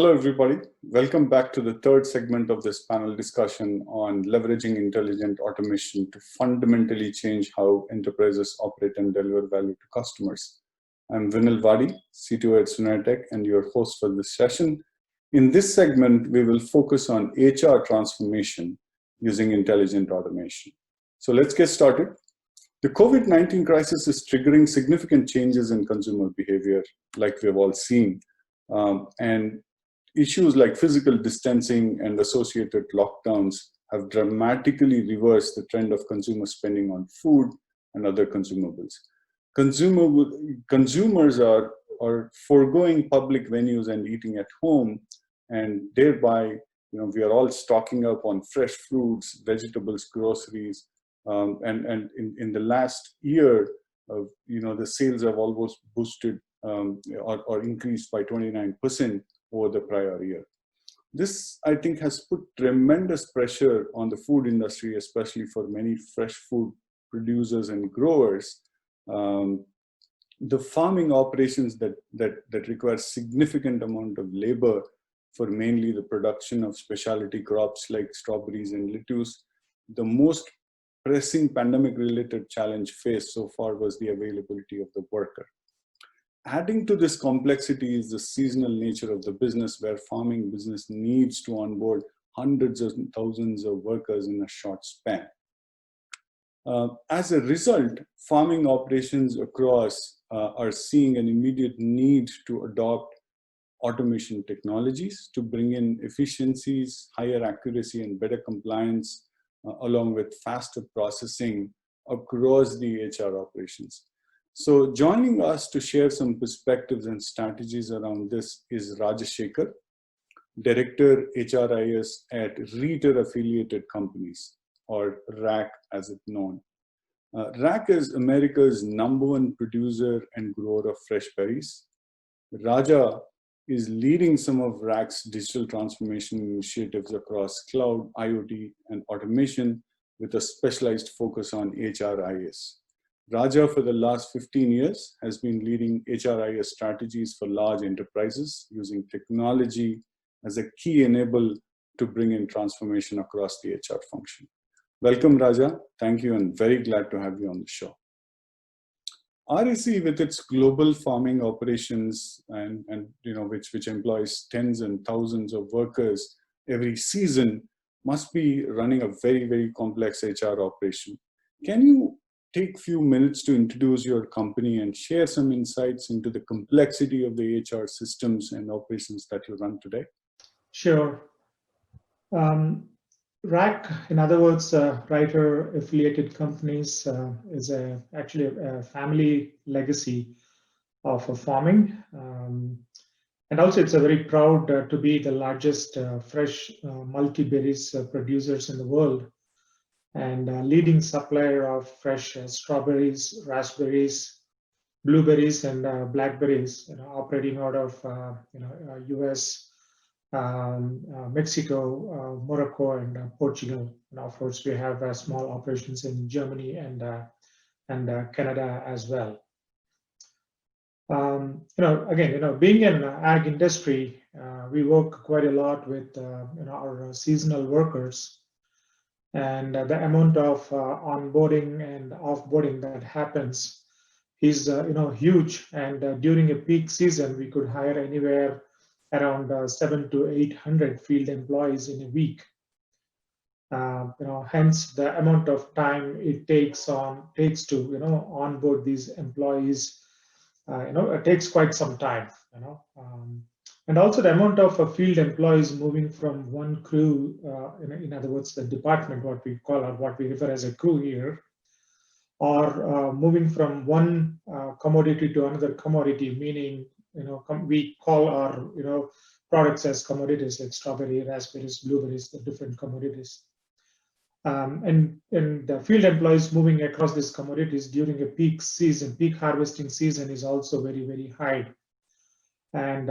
Hello, everybody. Welcome back to the third segment of this panel discussion on leveraging intelligent automation to fundamentally change how enterprises operate and deliver value to customers. I'm Vinil Vadi, CTO at Suneratech, and your host for this session. In this segment, we will focus on HR transformation using intelligent automation. So let's get started. The COVID-19 crisis is triggering significant changes in consumer behavior, like we've all seen. And issues like physical distancing and associated lockdowns have dramatically reversed the trend of consumer spending on food and other consumables. Consumers are foregoing public venues and eating at home, and thereby, we are all stocking up on fresh fruits, vegetables, groceries, and in the last year, the sales have almost boosted or increased by 29% over the prior year. This, I think, has put tremendous pressure on the food industry, especially for many fresh food producers and growers. The farming operations that require significant amount of labor for mainly the production of specialty crops like strawberries and lettuce, the most pressing pandemic-related challenge faced so far was the availability of the worker. Adding to this complexity is the seasonal nature of the business, where farming business needs to onboard hundreds of thousands of workers in a short span. As a result, farming operations across are seeing an immediate need to adopt automation technologies to bring in efficiencies, higher accuracy, and better compliance, along with faster processing across the HR operations. So joining us to share some perspectives and strategies around this is Raj Shekhar, Director HRIS at Retail Affiliated Companies, or RAC as it's known. RAC is America's #1 producer and grower of fresh berries. Raja is leading some of RAC's digital transformation initiatives across cloud, IoT, and automation with a specialized focus on HRIS. Raja, for the last 15 years, has been leading HRIS strategies for large enterprises using technology as a key enabler to bring in transformation across the HR function. Welcome, Raja. Thank you, and very glad to have you on the show. RAC, with its global farming operations and which employs tens and thousands of workers every season, must be running a very, very complex HR operation. Can you take a few minutes to introduce your company and share some insights into the complexity of the HR systems and operations that you run today? Sure. RAC, in other words, Writer Affiliated Companies, is actually a family legacy of farming. And also it's a very proud to be the largest fresh multi-berries producers in the world, and leading supplier of fresh strawberries, raspberries, blueberries, and blackberries, operating out of US, Mexico, Morocco, and Portugal. And of course, we have small operations in Germany and Canada as well. Being in ag industry, we work quite a lot with our seasonal workers, and the amount of onboarding and offboarding that happens is huge. And during a peak season, we could hire anywhere around 700 to 800 field employees in a week. Hence the amount of time it takes to onboard these employees. It takes quite some time. And also the amount of field employees moving from one crew, in other words, the department, what we call or what we refer as a crew here, or moving from one commodity to another commodity, meaning we call our products as commodities like strawberry, raspberries, blueberries, the different commodities. And the field employees moving across these commodities during a peak harvesting season is also very, very high. And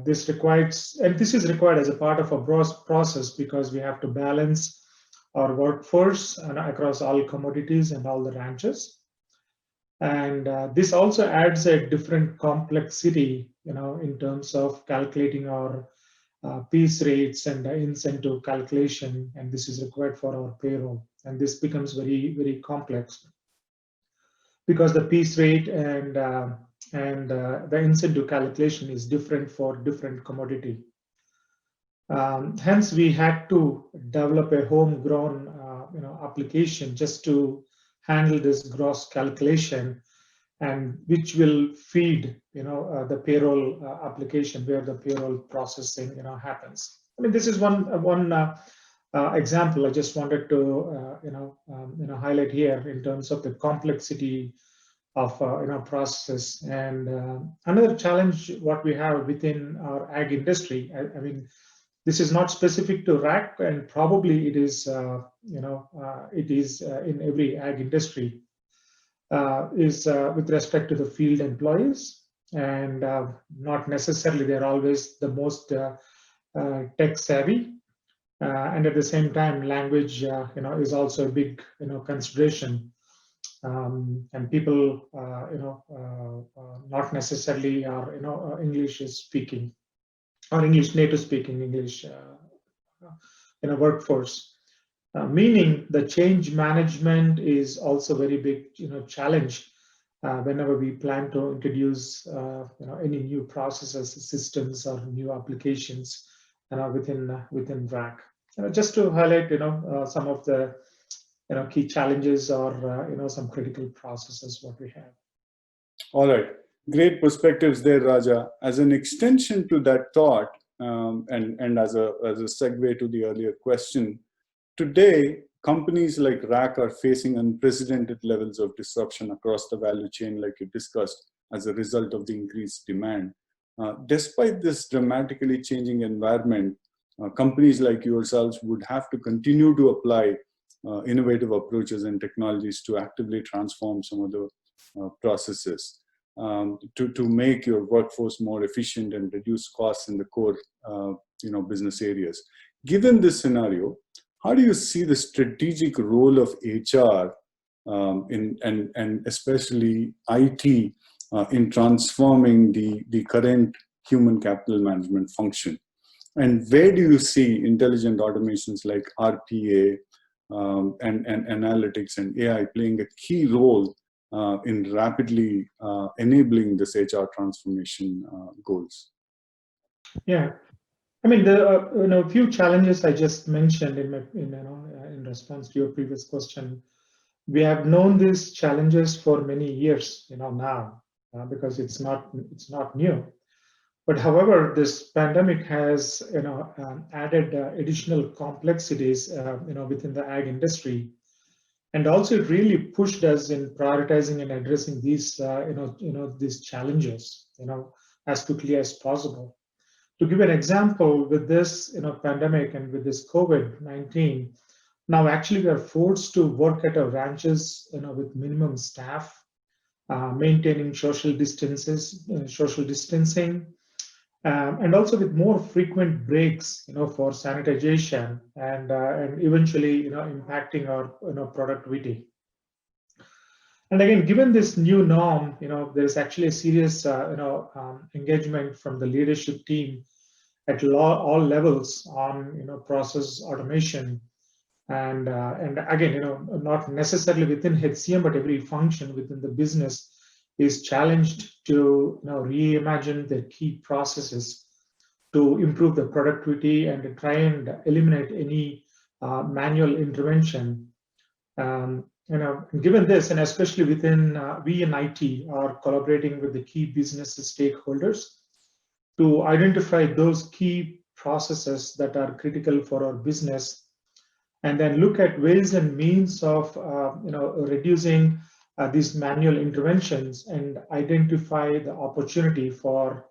this is required as a part of a broad process, because we have to balance our workforce across all commodities and all the ranches. And this also adds a different complexity, in terms of calculating our piece rates and incentive calculation, and this is required for our payroll. And this becomes very, very complex because the piece rate and the incentive calculation is different for different commodity. Hence, we had to develop a homegrown application just to handle this gross calculation, and which will feed the payroll application where the payroll processing happens. I mean, this is one example I just wanted to highlight here in terms of the complexity of processes. And another challenge what we have within our ag industry, I mean, this is not specific to RAC, and probably it is in every ag industry, is with respect to the field employees, and not necessarily they're always the most tech savvy, and at the same time language is also a big consideration, and people not necessarily are English is speaking or English native speaking English in a workforce. Meaning the change management is also very big challenge whenever we plan to introduce any new processes, systems, or new applications within RAC. Just to highlight some of the key challenges or some critical processes what we have. All right, great perspectives there, Raja. As an extension to that thought, and as a segue to the earlier question, today companies like RAC are facing unprecedented levels of disruption across the value chain, like you discussed, as a result of the increased demand. Despite this dramatically changing environment, companies like yourselves would have to continue to apply innovative approaches and technologies to actively transform some of the processes to make your workforce more efficient and reduce costs in the core business areas. Given this scenario, how do you see the strategic role of HR and especially IT in transforming the current human capital management function? And where do you see intelligent automations like RPA and analytics and AI playing a key role in rapidly enabling this HR transformation goals? Yeah, I mean, the few challenges I just mentioned in response to your previous question. We have known these challenges for many years, now, because it's not new. But however, this pandemic has added additional complexities within the ag industry, and also it really pushed us in prioritizing and addressing these these challenges as quickly as possible. To give an example, with this pandemic and with this COVID-19, now actually we are forced to work at our ranches with minimum staff, maintaining social distancing, and also with more frequent breaks for sanitization and eventually impacting our productivity. And again, given this new norm, there's actually a serious engagement from the leadership team at all levels on process automation, and again, not necessarily within HCM, but every function within the business is challenged to reimagine their key processes to improve the productivity and to try and eliminate any manual intervention. Given this, and especially within we in IT are collaborating with the key business stakeholders to identify those key processes that are critical for our business, and then look at ways and means of reducing these manual interventions and identify the opportunity for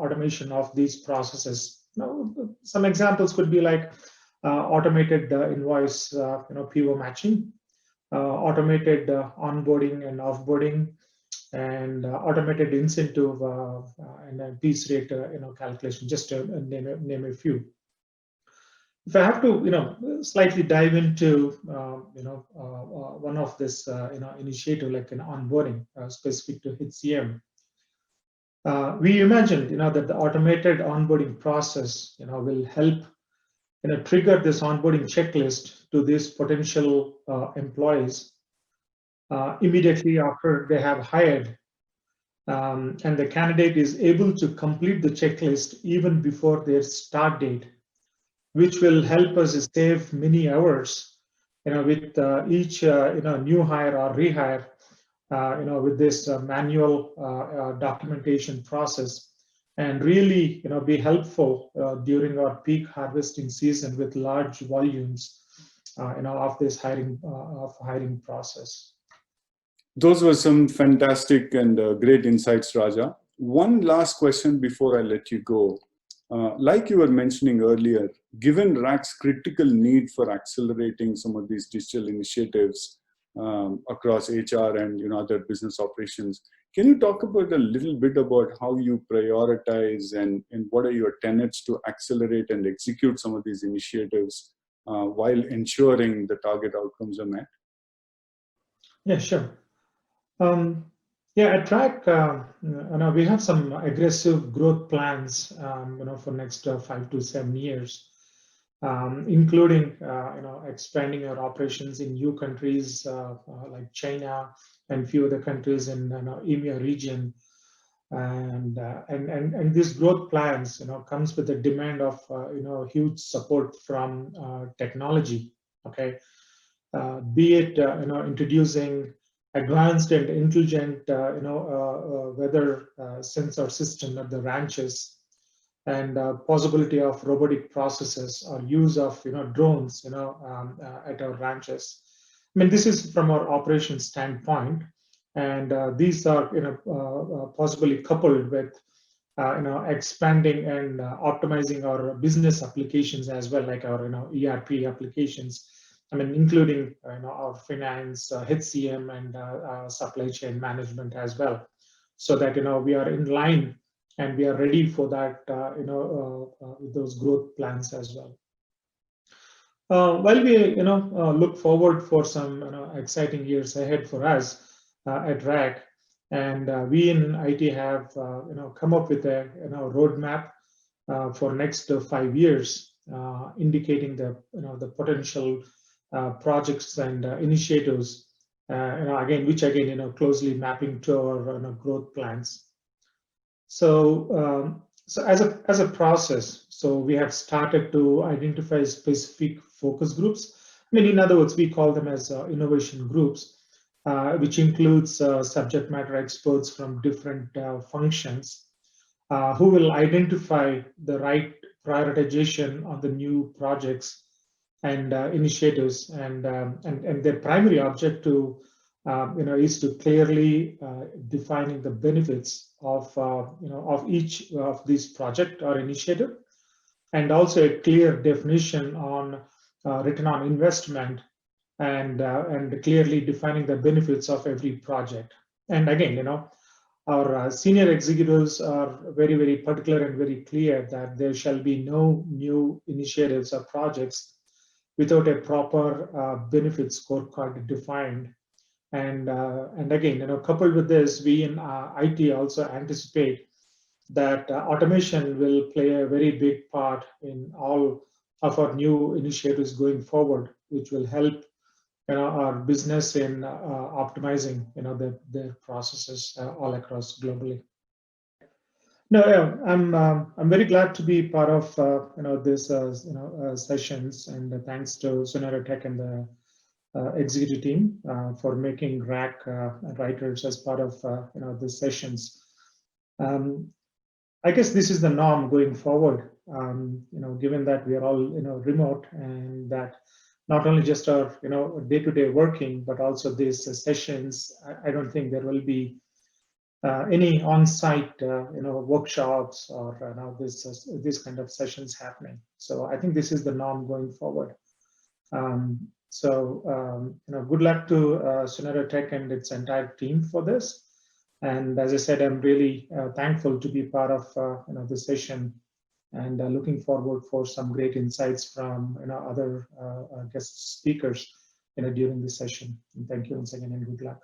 automation of these processes. Some examples could be like automated invoice PO matching, automated onboarding and offboarding, and automated incentive and piece rate calculation, just to name a few. If I have to slightly dive into one of this initiative like an onboarding specific to HCM, We imagined, that the automated onboarding process, will help, trigger this onboarding checklist to these potential employees immediately after they have hired, and the candidate is able to complete the checklist even before their start date, which will help us save many hours, with each new hire or rehire, with this manual documentation process, and really be helpful during our peak harvesting season with large volumes of this hiring process. Those were some fantastic and great insights, Raja. One last question before I let you go. Like you were mentioning earlier, given RAC's critical need for accelerating some of these digital initiatives across HR and other business operations, can you talk about a little bit about how you prioritize and what are your tenets to accelerate and execute some of these initiatives while ensuring the target outcomes are met? Yeah, sure. At RAC, we have some aggressive growth plans, for next 5 to 7 years, including, expanding our operations in new countries like China and few other countries in EMEA region, and these growth plans, comes with the demand of, huge support from technology. Okay, be it introducing advanced and intelligent weather sensor system at the ranches, and possibility of robotic processes or use of drones at our ranches. I mean, this is from our operations standpoint, and these are possibly coupled with expanding and optimizing our business applications as well, like our ERP applications. I mean, including our finance, HCM, and supply chain management as well, so that we are in line and we are ready for that, with those growth plans as well. While we look forward for some exciting years ahead for us at RAC, and we in IT have come up with a roadmap for next 5 years, indicating the potential projects and initiatives, which again closely mapping to our growth plans. So as a process, so we have started to identify specific focus groups. I mean, in other words, we call them as innovation groups, which includes subject matter experts from different functions, who will identify the right prioritization of the new projects and initiatives, and their primary objective is to clearly defining the benefits of each of these project or initiative, and also a clear definition on return on investment, and clearly defining the benefits of every project. And again, our senior executives are very, very particular and very clear that there shall be no new initiatives or projects without a proper benefit scorecard defined. And again, coupled with this, we in IT also anticipate that automation will play a very big part in all of our new initiatives going forward, which will help our business in optimizing their processes all across globally. No, yeah, I'm very glad to be part of this sessions, and thanks to Suneratech and the executive team for making RAC writers as part of the sessions. I guess this is the norm going forward. Given that we are all remote, and that not only just our day-to-day working, but also these sessions, I don't think there will be any on-site workshops or this kind of sessions happening. So I think this is the norm going forward. Good luck to Suneratech and its entire team for this. And as I said, I'm really thankful to be part of the session, and looking forward for some great insights from other guest speakers during this session. And thank you once again, and good luck.